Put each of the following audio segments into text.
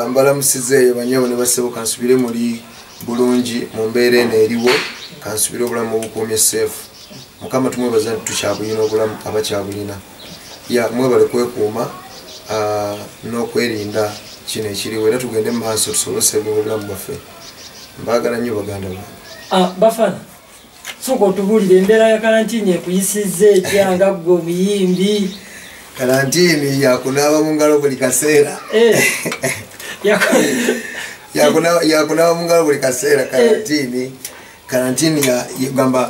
mbalamusizeeyo banyewo ne basebo kansubire muri bulungi mu mbeera eno eriwo kansubire obulamu obukuumye seefu mukama tumwebaza nti tukyabulina obulamu abakyabulina mwebale kwekuuma n'okwerinda kino ekiriwo era tugende mu maaso tusobose obulamu bwaffe mbaagala nnyo baganda bafana sooka otubuulire embeera ya kalantiini ekuyisizza etya nga ggwe omuyimbi kalantiini yakunaaba mu ngalo buli kaseera yakunaaba mu ngalo buli kaseera kalantiini gamba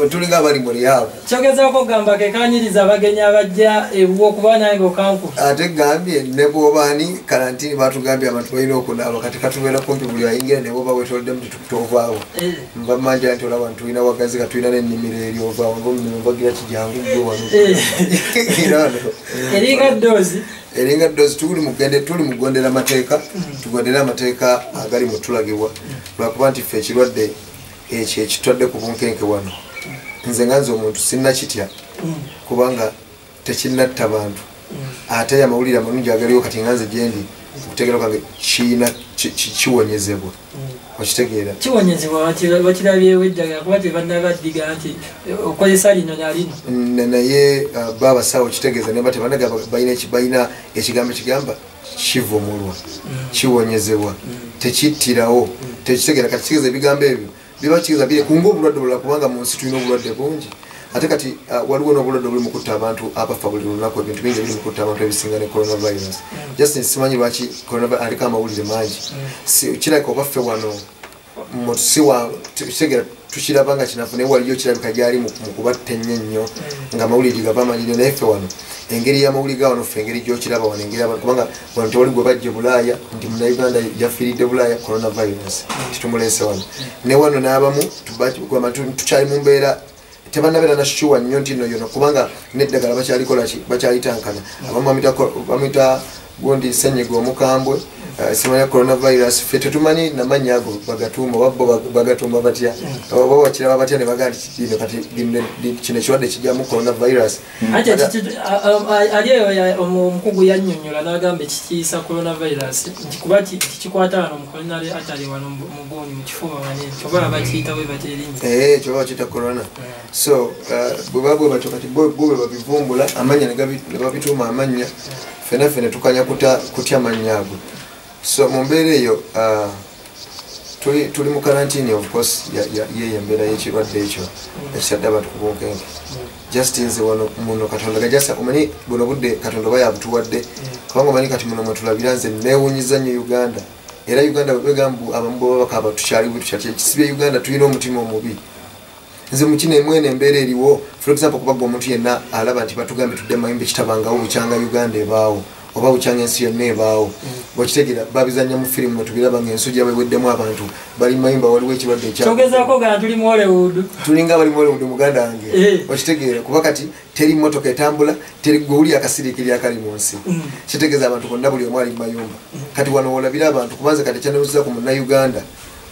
tulinga abali mu lyaabo kyogezaako ogamba kekanyiriza abagenyi abajja okuba nange okanku ate gambye ne bwobaani kalantiini batugambye abantu balina okunaaba kati katubeera kumpi buli ayingira ne bwoba wetoleddemu titovaawo mbamanja nti olaba ntulina wagazi katulina n'ennimiro eri ovaawo ngaomubagira kijangu gwe wano eringa ddoozi tuli mugondera amateeka tugondera amateeka agali mutulagibwa lwakuba nti ffe ekirwadde ekyo ekitwadde ku bunkenke wano nze nga nze omuntu sinnakitya kubanga tekinnatta bantu ate amawulire amalungi agaliwo kati nga nze gyendi okutegeera kwange kiwonyezebwa okitegeera kiwonyezebwa bakirabyewo eddagala kuba tebannabaddiga nti okozesa lino nalino naye baabasawo kitegeeza nemba balina ekigambo ekigamba kivumulwa kiwonyezebwa tekittirawo tekitegeera kati kitegeeza ebigambo ebyo biba kigeeza bire kunga obulwadde bulala kubanga mu nsi tulina obulwadde bungi ate kati waliwo n'obulwadde buli mukutta abantu abafa buli lunaku ebintu bingi biri mukutta abantu ebisinga ne coronavirus just simanyi lwaki aliko amawulire mangi kirabika obaffe wano kitegeera tukiraba nga kinafu naye waliyo kirabika gyali mu kubatta ennyo ennyo nga amawulire gava amalire naye ffe wano engeri y'amawulire ga wano ffe engeri gyokiraba wano engeri abantu kubanga wano tewali gwe bajje bulaaya nti munauganda yafiiridde bulaaya coronavirus titumuleese wano ne wano n'abamu tukyali mu mbeera tebannabeera nashuwa nnyo nti no yono kubanga n'eddagala bakyalitankana abamu bamwita gundi ssenyiga omukambwe simanya coronavirus ffe tetumanyi namannya ago bagatuuma oba bagatuuma batya oba bakiraba batya ne bagamba kati kino ekirwadde kijjamu coronavirus ali eyo omukugu yannyonnyola n'agamba ekikiisa coronavirus nti kuba kikikwata wano mukolinale atali wano mugoni mu kifuba wanene oba bakiyita bwe batya erinnya ekyo baba bakiyita corona so bwe baba bwe batyo kati bo bwe babivumbula amannya ne babituuma amannya fena fena tukanya kutya amannya ago so mu mbeera eyo tuli mu karantini of course yeyo embeera y'ekirwadde ekyo ekitadde abantu ku bunkenke just nze wano muno katonda gajasa omanyi buno budde katonda oba yabutuwadde kubanga omanyi kati muno mwetulabira nze neewunyiza nnyo uganda era uganda bwegambu abamu bwe babakaba tukyali ekisibye uganda tulina omutima omubi nze mukino emwene embeera eriwo for example kubagwa omuntu yenna alaba nti batugambe tudde mayimba ekitabangawo bukyanga uganda ebaawo oba bukyanga ensi yonna ebaawo bwekitegeera babizanya mu firimu mwetubiraba ngaensujja bweweddemu abantu bali mayimba waliwo ekirwadde ekyogezaako nga tuli mu Hollywood tulinga bali mu Hollywood muganda wange okitegeera kuba kati teri mmotoka etambula teri gwewuli akasiriikiri akali mu nsi kitegeeza abantu bonna buli omu ali mu mayumba kati wano wolabira abantu kubanze kati ekyanewuziza ku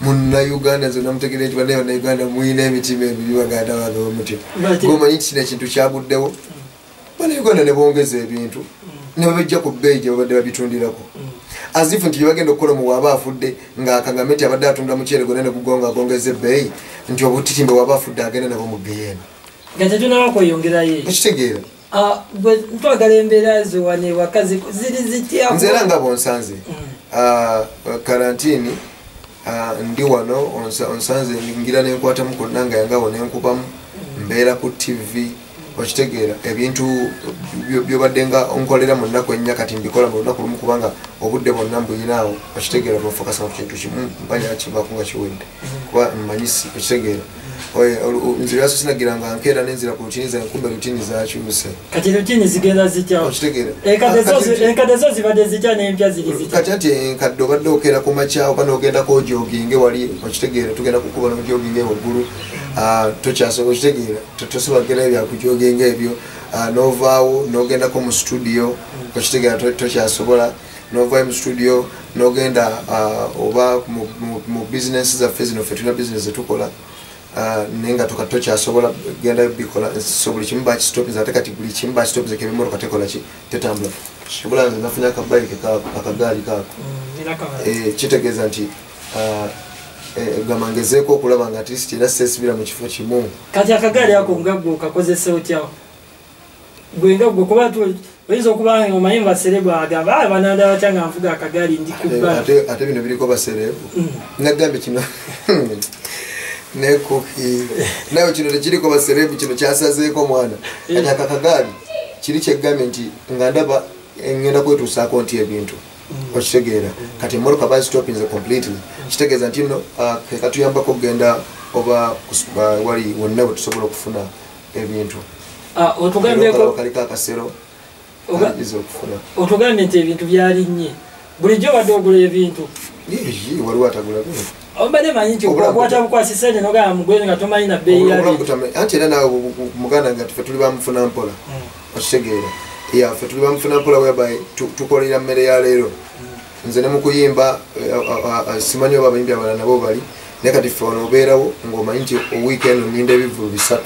munnauganda nze namutegeera nti bannauganda muyina emitima ebiri baganda bange omutyo gomanyi nti kino ekintu kyaguddewo bannauganda ne bongeza ebintu ne babijja ku bbeeyi gye babadde babitundirako azifu nti gyebagenda okukola mu waaba afudde ng'akangame nti abadde atunda muceere gonna ne gugonga agongeza ebbeeyi nti obutitimbe waaba afudde agenda nabo mu geyeeno nga tetunawa kweyongerayo ekitegeera twagala embeera ze wane wakazi ziri zitya nze era nga bonsanze karantini ndi wano onsanze ngira nenkwatamu konna nga yangawo nenkubamu mbeera ku tv okitegeera ebintu byobadde nga onkolera mu nnaku ennya kati mbikola mu lunaku lumu kubanga obudde bwonna mbuyinaawo okitegeera nofokasa ku kintu kimu mpanya kivaako nga kiwedde kuba mmanyisi okitegeera nze lwaso sinagiranga nkeera nenzira ku lutini zange kumbe lutini zakyuse kati lutini zigenda zitya okitegeera enkadde zo zibadde zitya n'empya ziri zitya kati anti enkadde obadde okeera ku makya oba n'ogendako joginge wali okitegeera tugenda kukuba nojoginge waggulu tokyasobola okitegeera tosobagera ebyakujoginga ebyo novaawo n'ogendako mu studio okitegeera tokyasobola novaayo mu studio n'ogenda oba mu bizinesi zaffe zino ffe tulina bizinesi zetukola nenga tokyasobola genda bikola so buli kimu bakistopinze ate kati buli kimu bakistopinze kebimotoka tekola ki tetambula ebula nze nafunye akabayike akagaali kaako kitegeeza nti gamangezeeko okulaba nga atleast era sesibira mu kifo kimu kati akagaali ako ngagwe okakozesa otyawo gwenga gwe kuba oyinza okuba nga omanyi baserebu agamba bananda batya nga nvuga akagaali ndi kubba ate bino biriko baserebu nagambye kino nekuki nayo kino tekiriko baserebu kino kyasazeeko mwana kati akakagaali kiri kyegambye nti nga ndaba ngenda kwetuusaako nti ebintu okitegeera kati emotoka bazitopinze completely kitegeeza nti nno kekatuyambako okugenda oba wali wonna bwe tusobola okufuna ebintu kaliko akasero okufuna otugambye nti ebintu byalinnye bulijjo badde ogula ebintu waliwo atagula bintu obadde manyi nti okwata bukwasisa ene nogamba mugwezi nga tomanyi na bbeeyi anti era nawe muganda nga ffe tuli bamufuna mpola okitegeera ffe tuli bamufuna mpola whereby tukolera mmere ya leero nze ne mukuyimba simanyi oba abayimbi abalala nabo bali naye kati ffe wano obeerawo ng'omanyi nti owiikendi nninda ebivulu 3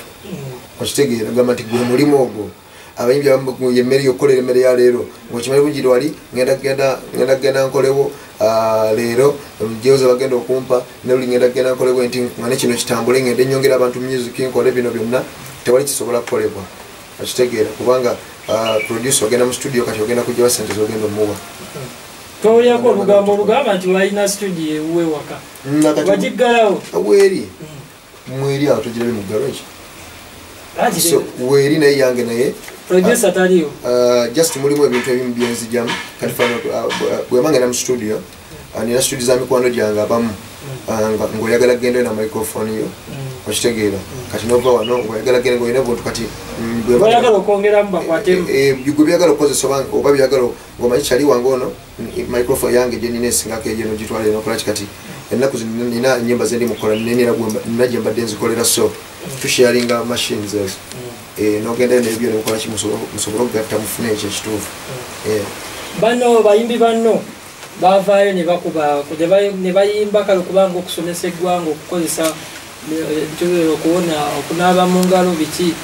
okitegeera gamba nti gwe mulimu ogwo abayimbi yemmere yokukolera emmere ya leero ngaokimanyi bugiri wali ngenda kgenda nkolewo leero jeoza bagenda okumpa neluli ngenda kgenda nkolewo nti nga nekino kitambule ngende nyongera abantu music nkole bino byonna tewali kisobola kukolebwa okitegeera kubanga producer ogenda mu studio kati ogenda kugyawa sente zogenda omuwa tolyako olugambo olugamba nti walina studio ewuwe waka wagiggalawo weeri mweri awo togirabe mu garage so weeri naye yange naye producer taliyo just mulimu ebintu ebimu byenzijamu kati fano bwema ngenda mu studio nina studio za mikwano gyange abamu ng'oyagala genda na microphone yo okitegeera kati nova wano ng'oyagala genda ng'olina buntu kati oyagala okwongeramu bakwatemu gwe byagala okukozesa oba byagala ng'omanyi kyali wange ono microphone yange gye nina esingako egyo nogitwala enokolaki kati ennaku zino nina ennyimba ze ndi mukola nina gye mbadde nzikolera so tusharinga machines ezo nogenda nebyo nemukola ki musobole okugatta mufune ekyo ekituufu banno bayimbi banno bavaayo ne bakuba ne bayimba kale kubanga okusomesa eggwanga okukozesa okuwona okunaaba mu ngalo biki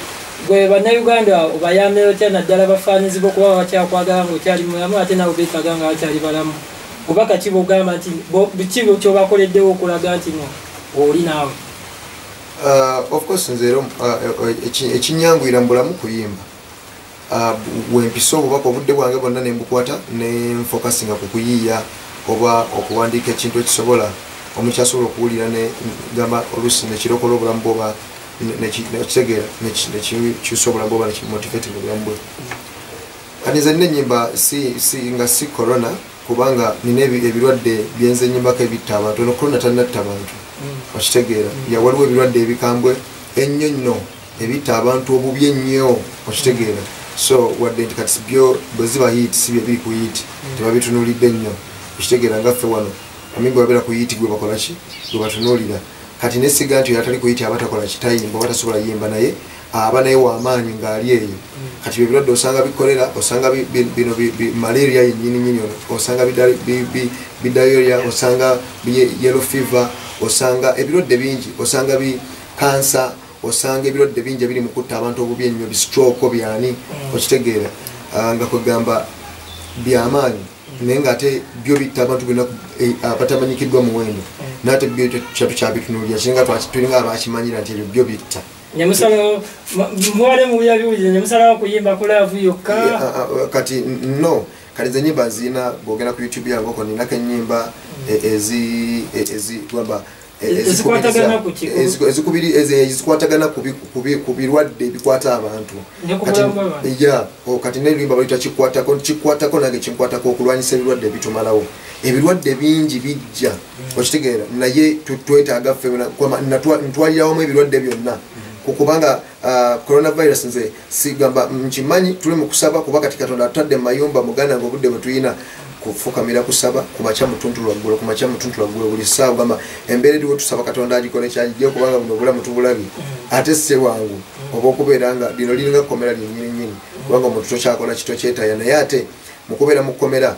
gwe bannayuganda obayambire otya naddala bafaanizibwa okuba bakyakwagala nga okyali mulamu ate nabo beetaga nga bakyali balamu oba kaki bwogamba nti biki kyobakoleddewo okulaga nti no oli naawe of course nze ekinyangwira mu bulamu kuyimba wempisa obubaka obudde bwange bwonna nembukwata nenfokasinga ku kuyiiya oba okuwandiika ekintu ekisobola omukyasobola okuwulira negamba oluusi nekirokola obulamu bwoba nekitegeera nekisobola bwoba nekimotivate mu bulamu bwe kati nze nina ennyimba nga si corona kubanga nina ebirwadde byenze enyimbako ebitta abantu ono corona talinatta abantu okitegeera waliwo ebirwadde ebikambwe ennyo nno ebitta abantu obubi ennyo okitegeera so wadde nti kati byo bwe ziba hiiti si bye biri ku hiiti tebabitunulidde nnyo okitegeera ngaffe wano amingi babeera ku hiiti gwe bakolaki gwe batunuulira kati nesiga nti atali ku hiiti aba takola kitayimba oba tasobola yimba naye aba naye wamaanyi ng'ali eyo kati byo birwadde osanga bikolera osanga bino malaria yennyininyini ono osanga bidayoria osanga yellow fever osanga ebirwadde bingi osanga kansa osanga ebirwadde bingi ebiri mu kutta abantu obubi ennyo bistroke byani okitegeera nga kwegamba byamaanyi naye ngaate byo bitta abantu bonna abatamanyikiddwa muwendo naate byo kyatukyabitunuulira kiringa tulinga abakimanyira nti ebyo byo bitta muwale muyabiwulire nemusalawo kuyimba kulaavu yokka kati no kati ze nyimba nzina bwogenda ku youtube yange oko ninako ennyimba ezigamba ezikwatagana ku birwadde bikwata abantu kati nelimba balita kikwatako nange kinkwatako okulwanyisa ebirwadde bitumalawo ebirwadde bingi bijja okitegeera naye twetaaga ffe ntwalirawamu ebirwadde byonna kubanga coronavirus nze sigamba nkimanyi tuli mu kusaba kuba kati katonda atadde mu mayumba muganda nga obudde bwe tulina kufukamira kusaba kumakya mutuntu lwaggulu buli ssaawa gamba embeera eriwo tusaba katonda agikole kyagijja kubanga buno obulamu tubulabye ate se wangu oba okubeera nga lino liringa kukomera lyennyininyini kubanga omuntu tokyakola kitokyetaya naye ate mukubeera mu kukomera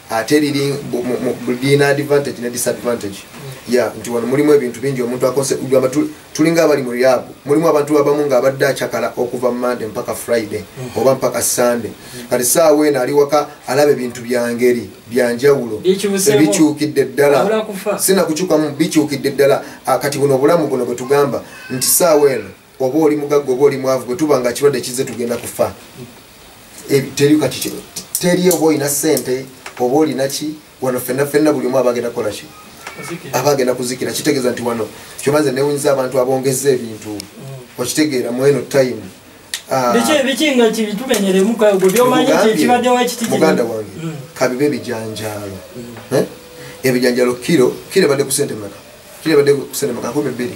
ate lirina advantage ne disadvantage ya nti wano mulimu ebintu bingi omuntu akose tulinga abali mu rehab mulimu abantu abamu nga abadde akyakala okuva Monday mpaka Friday oba mpaka Sunday kati saawa eno ali waka alaba ebintu byangeri byanjawulo ebikyukidde ddala sina kukyukamu bikyukidde ddala kati buno obulamu buno bwe tugamba nti saawa eno oba oli mugagga oba oli mwavu bwe tuba nga kirwadde kize tugenda kufa teri oba olina ssente oba olina ki wano fenna buli omu abagenda kukola ki abagenda kuzikira kitegeeza nti wano kyomaze newunyiza abantu abongeza ebintu okitegeera mu eno time bikinga kibitumenyeremu gwe byomanyi kibaddewo ekiti muganda wange kabibe ebijanjaalo ebijanjaalo kiro ebadde ku ssente mmeka kiro ebadde ku ssente mmeka 200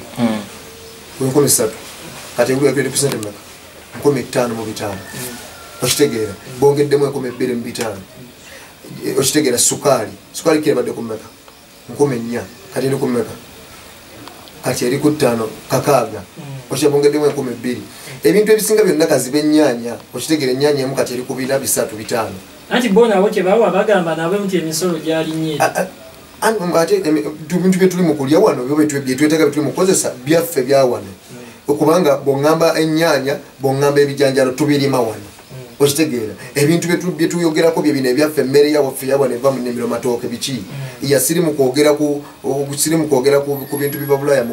13 kati engulu ebadde ku ssente mmeka 5 mu 5 okitegeera bongeddemu 2 mu 5 okitegeera sukaali kiro ebadde ku mmeka 4 kati eri ku mmeka kati eri ku 5 kakaaga okibongeddemu 2 ebintu ebisinga byonna kazibe ennyaanya okitegeera ennyaanya emu kati eri ku 4 3 5 anti bo nabo kyebawa bagamba nabo nti emisolo gyalinye ate ebintu bye tuli mu kulya wano byetwetaaga bye tuli mu kukozesa byaffe bya wano okubanga bw'oŋŋamba ennyaanya bw'oŋŋamba ebijanjalo tubirima wano okitegeera ebintu bye tuyogerako bye bino ebyaffe emmere yawaffe yawano eva mu nnimiro matooke biki siri mu kwogera ku bintu biva Bulaaya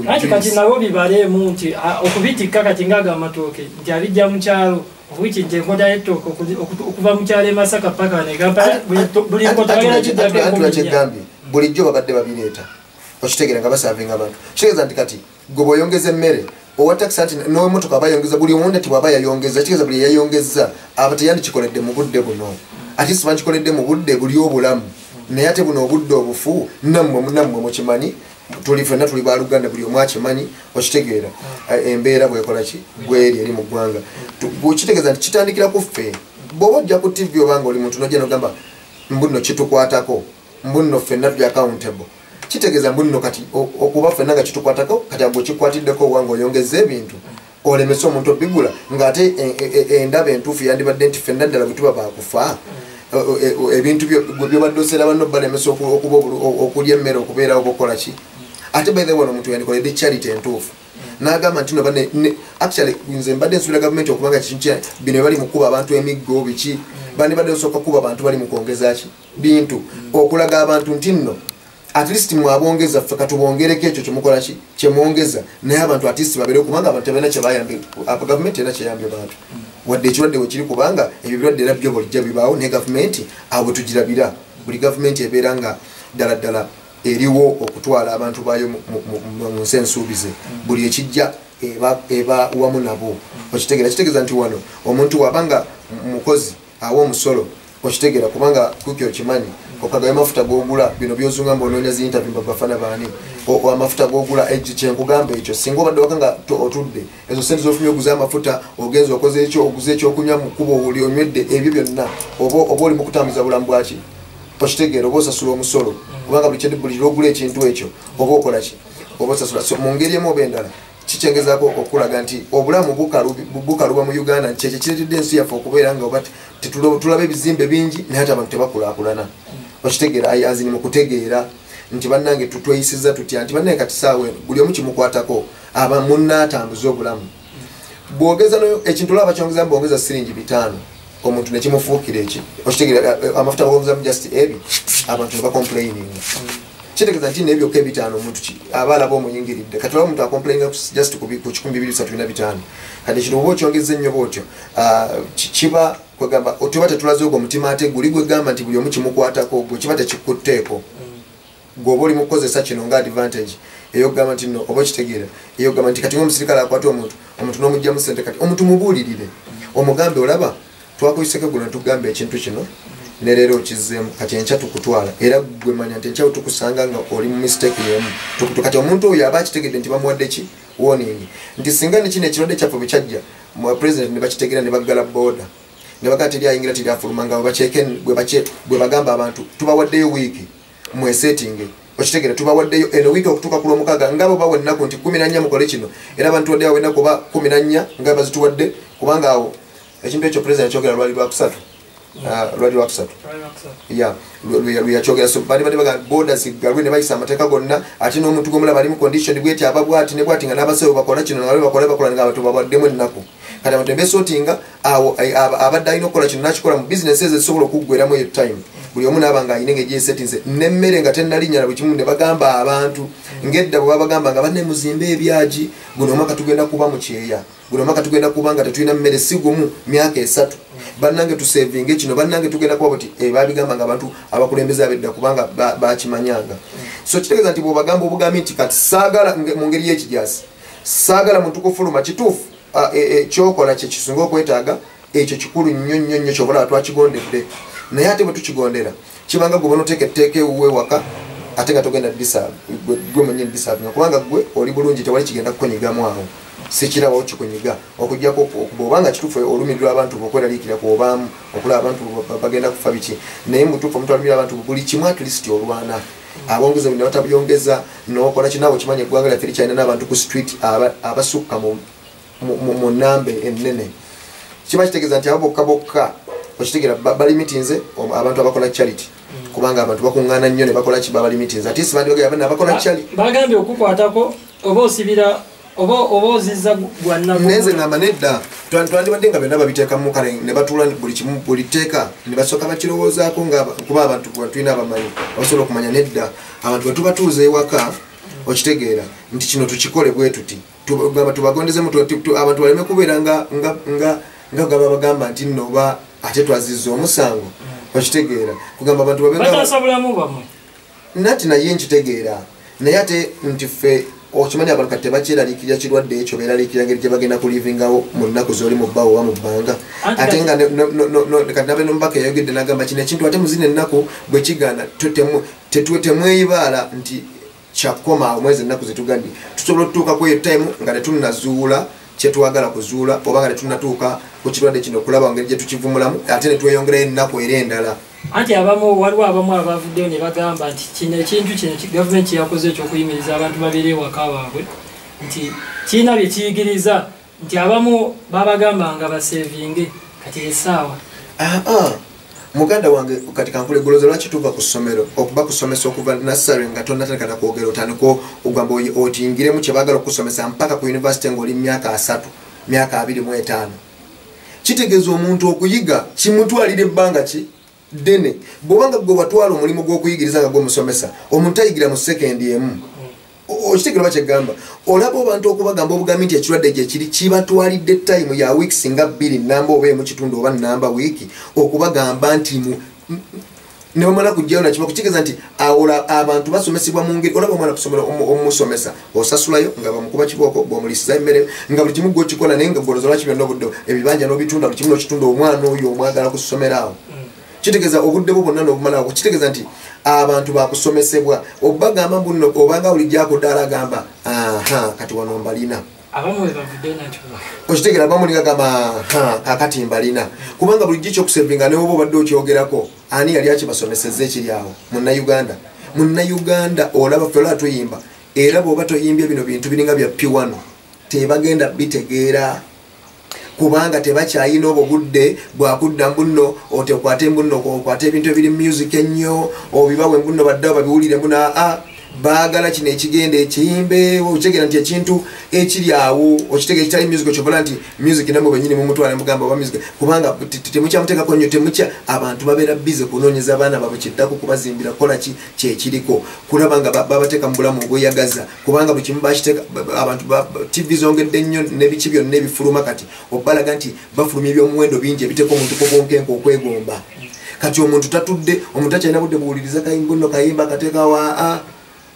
anti kati nabo bibaleemu nti okubitikka kati ngaaga amatooke nti abijja mu kyalo wiki nti enkota y'ettooke okuva mu kyalo e Masaka paka negamba buli nkota bagenda kiddako bulijjo babadde babireeta okitegeera nga basavinga abantu kitegeeza nti kati gwe bw'oyongeza emmere owa taxi anti n'emotoka bayongeza buli omuntu ati bw'aba yayongeza kitegeeza buli yayongeza aba teyandikikoledde mu budde buno ate siba nkikoledde mu budde buli obulamu naye ate buno obudde obufu nammwe mukimanyi tuli fenna tuli baluganda buli omu akimanyi okitegeera embeera bwekola ki bweri eri mu ggwanga kitegeeza nti kitandikira ku ffe bw'oba ojja ku TV obanga oli muntu nojja nogamba mbuno kitukwatako mbuno fenna tuli accountable kitegeeza mbuno kati okuba fenna nga kitukwatako kati agwe kikwatiddeko owange oyongeza ebintu olemese omuntu obigula ng'ate endaba entuufu yandibadde nti fenna ddala bwe tuba bakufa ebintu byobadde osera banno balemesa okulya emmere okubeerawo bokola ki ate by the way omuntu yandikoledde charity entuufu n'agamba nti actually nze mbadde nsuubira gavumenti okubanga bino bali mu kuba abantu emiggo biki bandibadde osooka kuba abantu bali mu kwongeza ki bintu okulaga abantu nti nno at least mwabongeza ffe katubongereko ekyo kyemukola ki kyemwongeza naye abantu at least babeerewo kubanga abantu tebalina kyebayambye gavumenti erina kyeyambye abantu wadde ekirwadde wekiri kubanga ebyo birwadde era byo bulijja bibaawo naye gavumenti awo tugirabira buli gavumenti ebeera nga ddala eriwo okutwala abantu baayo mu nsi ensuubize buli ekijja eba wamu nabo kitegeeza nti wano omuntu wabanga mukozi awa omusolo okitegeera kubanga kuki okimanyi okagayo amafuta g'ogula bino byozunga mbaonoonya zi interview bafana baani amafuta g'ogula kyenkugamba ekyo singa obadde waka nga otudde ezo sente zofunye oguza amafuta ogenza okoze ekyo oguza ekyokunywa mu kkubo oli onywedde ebyo byonna oba oli mu kutambuza bulamu bwaki okitegeera oba osasula omusolo kubanga buli lwogula ekintu ekyo oba okola ki oba osasula mu ngeri emu oba endala kikyengezaako okulaga nti obulamu bukaluba mu Uganda kyekyo kireetedde ensi yaffe okubeera nga oba tulaba ebizimbe bingi naye ate abantu tebakulaakulana okitegeera azini mu kutegeera nti bannange tutweyisiza tutya nti bannange kati saawa eno buli omu kimukwatako aba munnaatambuza obulamu bwogeza ekintu olaba kyongeza mbongeza siringi 5 omuntu nekimufuukira eki okitegeera amafuta bwongeza mu just ebi abantu ne bacomplaininga kitegeeza nti nebyokka 5 omuntu aba alaba omuyingiridde kati olaba omuntu acomplaininga just ku 1,235 kati ekiro oba okyongeza ennyo bwotyo kiba kwegamba otuba tetulaze ogwo omutima ate guli gwegamba nti buli omu kimukwatako gwe kiba tekikutteeko gwoba oli mukukozesa kino nga advantage eyokugamba nti no oba okitegeera eyokugamba nti kati ngaomusirikale akwata omuntu n'omugjamu sente kati omuntu mubuulirire omugambe olaba twakuyiseko guno netugamba ekintu kino ne leero okizzeemu kati enkya tukutwala era gwe manya nti enkya tukusanga nga oli mu mistake yemu kati omuntu oyo aba akitegedde nti bamuwadde ki warning nti singa nekino ekirwadde kyaffe bwe kyajja president ne bakitegeera ne baggala booda ne bagaa teryayingira teryafuluma nga bwe bagamba abantu tubawaddeyo wiiki mwesetinge okitegeera tubawaddeyo eno wiiki okutuuka ku lwomukaaga ngabo bawa ennaku nti 14 mukole kino era abantu tuwaddeyo awo ennaku oba 14 nga bazituwadde kubanga awo ekintu ekyo president kyogera lwali lwakusatu lwali lwakusatu lweyakyogera so bali baga borders galwe ne bayisa amateeka gonna ate n'omuntu gomulaba bali mu condition bweti aba bwati ne bwati nga n'abasawo bakola kino nawe bakola nga abantu babaddemu ennaku kati abantu beesotinga awo abadde alina okukola kino nakikola mu businesses ezisobola okuggweramu eyo time buli omu naaba nga alina engeri gyesetinze n'emmere nga tennalinya na buli kimu ne bagamba abantu ng'edda bwe babagamba nga banne muzimbe ebyagi guno omwaka tugenda kuba mu kyeya guno omwaka tugenda kuba nga tetulina mmere si gumu myaka 3 bannange tusevinge kino bannange tugenda kuba buti babigamba nga abantu abakulembeze abedda kubanga bakimanyanga so kitegeeza nti bw'obagamba obugambi nti kati saagala mu ngeri y'ekijasi saagala muntu kufuluma kituufu ekyokola kye kisinga okwetaaga ekyo kikulu nnyo kyobola twakigondedde naye ate bwe tukigondera kibanga gwe bona oteeka etteeka ewuwe waka ate nga togenda gwe mwenye disaavinga kubanga gwe oli bulungi tewali kigenda kukonyigamu awo sikirabawo kikunyiga okujjako bw'obanga kituufu olumiri lw'abantu okweraliikira kwobaamu okulaba abantu bagenda kufa biki naye mutuufu omuntu alumira abantu buli kimu at least olwana abongeza bino batabuyongeza n'okola kinaawe kimanya eggwanga lyaffe likyalina n'abantu ku street abasukka mu nnamba ennene kiba kitegeeza nti abo bokka okitegeera balimitinze abantu abakola charity kubanga abantu bakuŋŋaana nnyo ne bakola ki babalimitinze ate sibandi bagamba nabakola charity bagambye okukwatako oba osibira oba ozizza gwanna nenze ngamba nedda twandibadde nga byonna babiteekamu kale ne batuula buli kimu buli tteeka ne basooka bakirowoozaako nga kuba abantu tulina abamanyi basobola okumanya nedda abantu bwe tubatuuza ewaka okitegeera nti kino tukikole bwe tuti gamba tubagondezemu abantu baleme kubeera nga gaba bagamba nti nno oba ate twazizza omusango okitegeera kugamba abantu babebatasabulamu bamwe nati naye nkitegeera naye ate nti ffe okimanya abantu kati tebakyeraliikirira kirwadde ekyo beeraliikirira ngeri gye bagenda kulivingawo mu nnaku z'oli mu bbaawo oba mu bbanga ate nga kati nabe nomubaka yayogedde n'agamba kino ekintu ate muzina ennaku bwe kigaana temweyibaala nti kyakoma omwezi ennaku zetugandi tusobola okutuuka kweyo time nga tetunnazuula kyetwagala kuzuula oba nga tetunnatuuka ku kirwadde kino okulaba ngeri gye tukivumulamu ate ne tweyongerayo ennaku era endala anti waliwo abamu abavuddeyo ne bagamba nti kino ekintu kino gavumenti yakoze ekyokuyimiriza abantu babeere ewaka waabwe nti kirina bye kiyigiriza nti abamu babagamba nga basevinge kati essaawa muganda wange kati kankule goloza lwaki tuva ku ssomero okuba kusomesa okuva nasare nga tonnatalekana kwogera otandika ogamba otingiremu kye baagala okusomesa mpaka ku university ng'oli myaka 3 myaka 25 kitegeeza omuntu okuyiga kimutwalira ebbanga ki ddene bw'obanga gwe watwala omulimu gw'okuyigiriza nga gw'omusomesa omuntu ayigira mu sekendi emu okitegeera oba kyegamba olaba abantu okubagamba obugambi nti ekirwadde gye kiri kibatwalidde time ya weeks nga 2 namba oba emu kitundu oba namba wiiki okubagamba nti ne bamala kujjayo nakiba kukitegeeza nti abantu basomesebwa mu ngeri olaba omwana kusomera omusomesa osasulayo nga bamukuba kibooko bw'omulisiza emmere nga buli kimu gw'okikola naye nga goloza lwaki byonna obudde ebibanja n'obitunda buli kimu n'okitunda omwana oyo omwagala kusomera awo kitegeeza obudde bwo bwonna n'obumalawo kitegeeza nti abantu bakusomesebwa obagamba mbuno obanga bulijja akuddaala agamba kati wano mbalina okitegeera abamu ligagamba kakati mbalina kubanga bulijjo ekyokusevinga newoba obadde okyogerako ani yali akibasomesezza ekiri awo munnayuganda olaba ffe olaba tuyimba era bw'oba toyimbye bino bintu biringa bya piwano tebagenda bitegeera kubanga tebakyayina obwo budde bwakudda mbuno otekwate mbuno okwate ebintu ebiri music ennyo obibawe mbuno badde babiwulire mbuno baagala kino ekigenda ekiyimbe okitegeera nti ekintu ekiri awo okitegeera kitali music okyobola nti music namwe benyini mumutwala mugamba oba music kubanga temukyamuteekako nnyo temukya abantu babeera bize kunoonyeza abaana baabwe kiddako kubazimbira kola ki kyekiriko kulaba nga babateeka mu bulamu obweyagaza kubanga buli kimu bakiteeka abantu tv zongedde nnyo nebiki byonna ebifuluma kati obalaga nti bafulumya ebyomuwendo bingi ebiteeka omuntu kobonkenka okwegomba kati omuntu tatudde omuntu akyalina budde buwuliriza kayimba nno kayimba akateekawa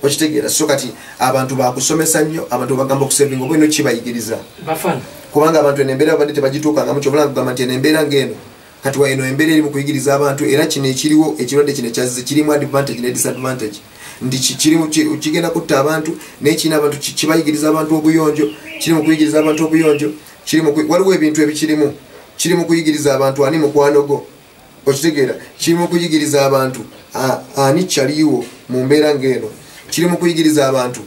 okitegeera so kati abantu bakusomesa nnyo abantu bagamba okusevinga oba ino kibayigiriza kubanga abantu eno embeera babadde tebagituukangamu kyobula kugamba nti eno embeera ng'eno kati wa eno embeera eri mu kuyigiriza abantu era kino ekiriwo ekirwadde kino ekyazize kirimu advantage ne disadvantage nti kigenda kutta abantu naye kirina abantu kibayigiriza abantu obuyonjo kiri mu kuyigiriza abantu obuyonjo waliwo ebintu ebikirimu kiri mu kuyigiriza abantu ani mukwanogo okitegeera kiri mu kuyigiriza abantu ani kyaliwo mu mbeera ng'eno kiri mu kuyigiriza abantu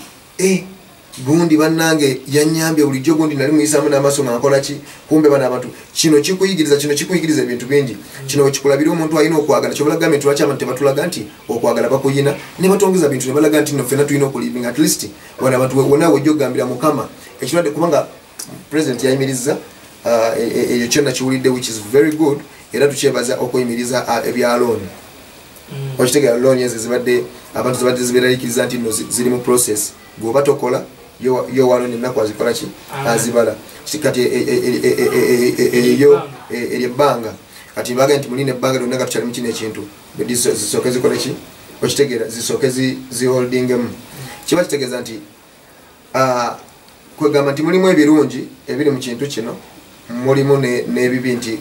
gundi bannange yanyambye bulijjo gundi nali muyisamu n'amaaso nga nkola ki kumbe bana abantu kino kikuyigiriza ebintu bingi kino kikulabira omuntu alina okwagala kyobala gavumenti lwaki abantu tebatulaga nti okwagala bakuyina ne batongeza bintu ne balaga nti nno ffenna tulina okuliving at least wana abantu wonna wejja okugambira mukama ekirwadde kubanga president yayimiriza eyo kyonna kiwulidde which is very good era tukyebaza okuyimiriza ebya loan okitegera loan ezo zibadde abantu zibadde zibeeraliikiriza nti nno ziri mu process gwoba tokola yo wano nennaku azikola ki azibala kati eyo eryebbanga kati baga nti muline ebbanga lyonna nga tukyalimu kino ekintu zisooke zikole ki okitegeera zisooke ziholdingemu kiba kitegeeza nti kwegamba nti mulimu ebirungi ebiri mu kintu kino mulimu n'ebibi nti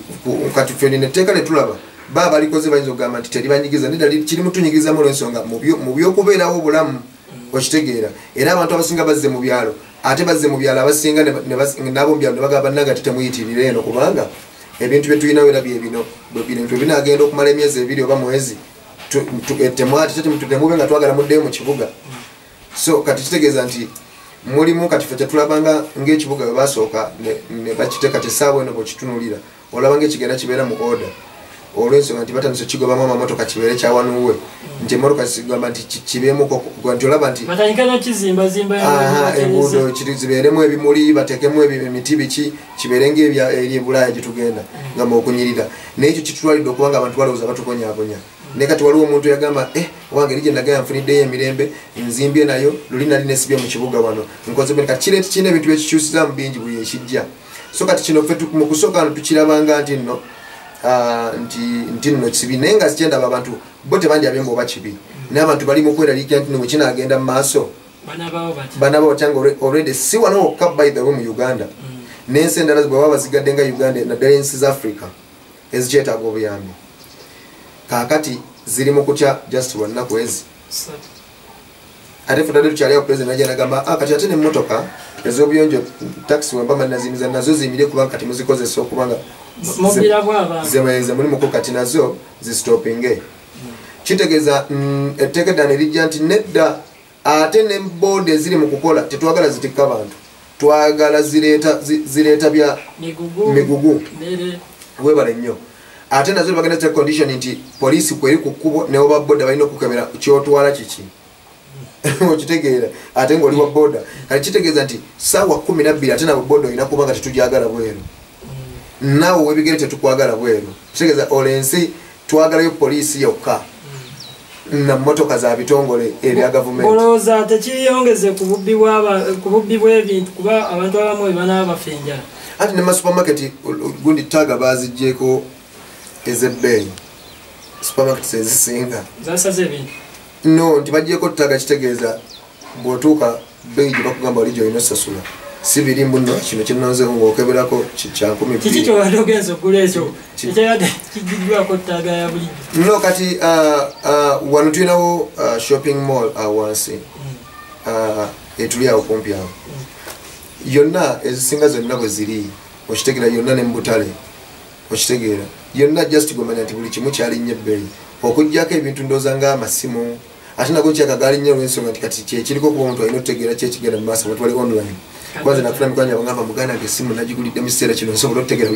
kati ffe netteeka netulaba baba alikoze bayinza okugamba nti teribanyigiza nedda kirimu tunyigirizamu olw'ensonga mu by'okubeerawo obulamu okitegeera era abantu abasinga bazze mu byalo ate bazze mu byalo abasinga nabo mu byalo ne bagamba bannanga temuyitirira eno kubanga ebintu bye tulinawo era byebino bintu binagenda okumala emyezi 2 oba mwezi temube nga twagala muddeyo mu kibuga so kati kitegeeza nti mulimu kati ffe tetulabanga ng'ekibuga bwe basooka ne bakiteeka tesaawa eno bwekitunulira olaba ng'ekigenda kibeera mu order olw'ensonga nti batandise kigobamu amamotoka kibeere kyawanuwe nti emotoka zigamba nti kibeemuko nti olaba nti enguudo zibeeremu ebimuli bateekemu emiti biki kibeere ng'eri ebulaaya gitugenda nga muokunyirira naye ekyo kitutwalidde okubanga abantu balowooza batukonyaakonya naye kati waliwo omuntu yagamba owange eri gye nagaya nfuniddeyo emirembe nzimbye nayo luli nali nesibye mu kibuga wano nkoze kati kirina ebintu byekikyusizaamu bingi buli ekijja so kati kino ffe mu kusooka wano tukirabanga nti nno nti nno kibi naye nga sikyendaba abantu bo tebandyabye oba kibi naye abantu bali mu kweraliikira nti bwe kinagenda mu maaso banaba batyanga already si wano wokka by the way mu Uganda n'ensi endala bwe baba bazigadde nga Uganda naddala ensi za Africa ezikyetaaga obuyambi kaakati ziri mu kutya just lwannaku ezi ate futadde tukyaliawo president najja nagamba kati ate n'emmotoka ez'obuyonjo taxi wemba manazimiza nazo ziyimire kubanga kati muzikozesa okubanga zemeze mulimuko kati nazo zistopinge kitegeeza etteeka eddala ne lijja nti nedda ate ne boodi eziri mu kukola tetwagala zitikka bantu twagala zireeta bya migugu webala nnyo ate nazo bagenda zita condition nti poliisi kweri ku kkubo ne oba boda balina okukebera kyotwala kiki okitegeera ate ng'oli wa boda kati kitegeeza nti ssaawa 12 ate nabo boda olina kuba nga tetujagala bweru naawe webigere tetukwagala bweru kitegeeza olensi twagalayo poliisi yokka na motoka za bitongole ebya gavumenti olowooza tekiyongeze ku bubbi bw'ebintu kuba abantu abamu banaba bafenjala ate ne masupermarket gundi taga baziggyeko ezebbeeyi supermarket ezisinga zasaze ebintu no nti baggyeko taga kitegeeza bw'otuuka bbeeyi gye bakugamba oli gy'olina osasula si birimbu nno kino kinonzeho ng'okeberako kya 10 kiki kyobadde ogenza okugula ekyo ekyabadde kigiddwako ttaga ya bulijjo no kati wano tulinawo shopping mall wansi etuli awo kumpi awo yonna ezisinga zonna bwe ziri okitegeera yonna ne mubutale okitegeera yonna just gwemanya nti buli kimu kyalinnya ebbeeyi okuggyako ebintu ndooza ng'amasimu ate nago kyakagalinnya olw'ensonga nti kati kyekiriko kuba omuntu alina okutegeera kyekigenda mu maaso batwali online kwanza nafuna mikwanya bangamba muganda ge simu nagigulidde mu kiseera kino nsobola okutegeera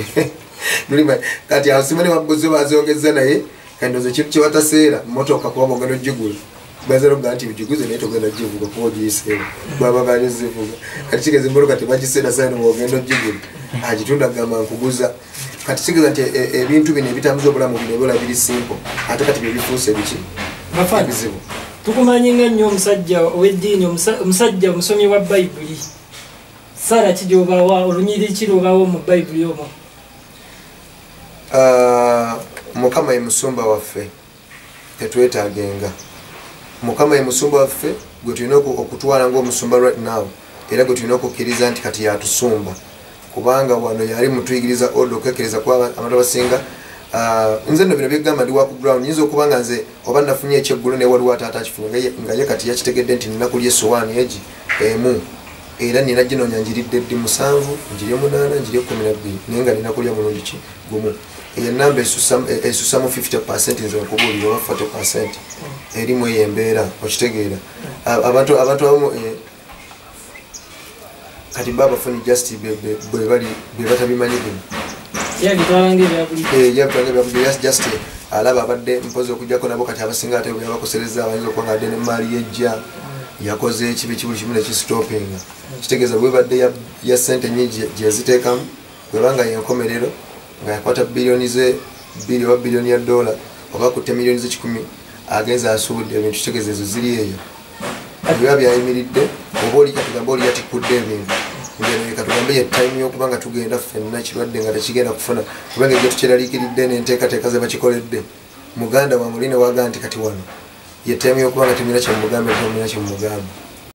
nulima kati awo simu ne wabuguzi bazongeza naye kandoze kintu kyewataseera motoka kuba bogenda ogigula bazira okugaa nti bigiguze naye togenda givuga kuba ogiyiseewo baba balizivuga kati kigeza emboloka tebagiseera saino bogenda ogigula agitunda gamba nkuguza kati kigeza nti ebintu bino ebitambuza obulamu bino ebyola biri simple ate kati byebifuuse biki ebizibu tukumanyi nga nnyo omusajja ow'eddiini omusajja omusomi wa bayibuli sara kijoobawa olunyiri kiroobawo mu bayibuli omwo mukama ye musumba waffe tetwetaagenga mukama ye musumba waffe gwe tulina okutwala ng'omusumba right now era gwe tulina okukkiriza nti kati yatusumba kubanga wano yali mutuyigiriza oda okwekereza kuba abantu abasinga nze nno bino byegamba ndi waku ground nyinza okuba nga nze oba nafunye ekyeggulo naye waliwo ataata akifunye nga ye kati yakitegedde nti nina kulya essowaani egi emu era nina ginoonya njiridde ddi 7 njirye 8 njirye 12 naye nga nina kulya mulundi ki gumu eyo enamba esusamu 50% nze nkubuulira oba 40% erimu eyo embeera okitegeera abantu abamu kati baba funi just bwe bali bwe batabimanyi bino just alaba abadde mpozi okujjako nabo kati abasinga ate byabakosereza abayinza okuba nga adde nemaali yejja yakoze ekibi kibuli kimu nekistopinga kitegeeza bwe badde ya sente nyingi gyeziteekamu bwebanga yenkomerero nga yakwata biliyoni ya dola oba kutte miliyoni ze 10 agenza asuudde ebintu kitegeeza ezo ziri eyo biba byayimiridde oba oli katugamba oli yatikudde ebintu katugambe ye time yokuba nga tugenda ffenna kirwadde nga tekigenda kufuna kubanga ebyo tukyeraliikiridde n'enteekateeka ze bakikoledde muganda wange oli ne waga nti kati wano ye time yokuba nga temina kyemugamba temina kyemugamba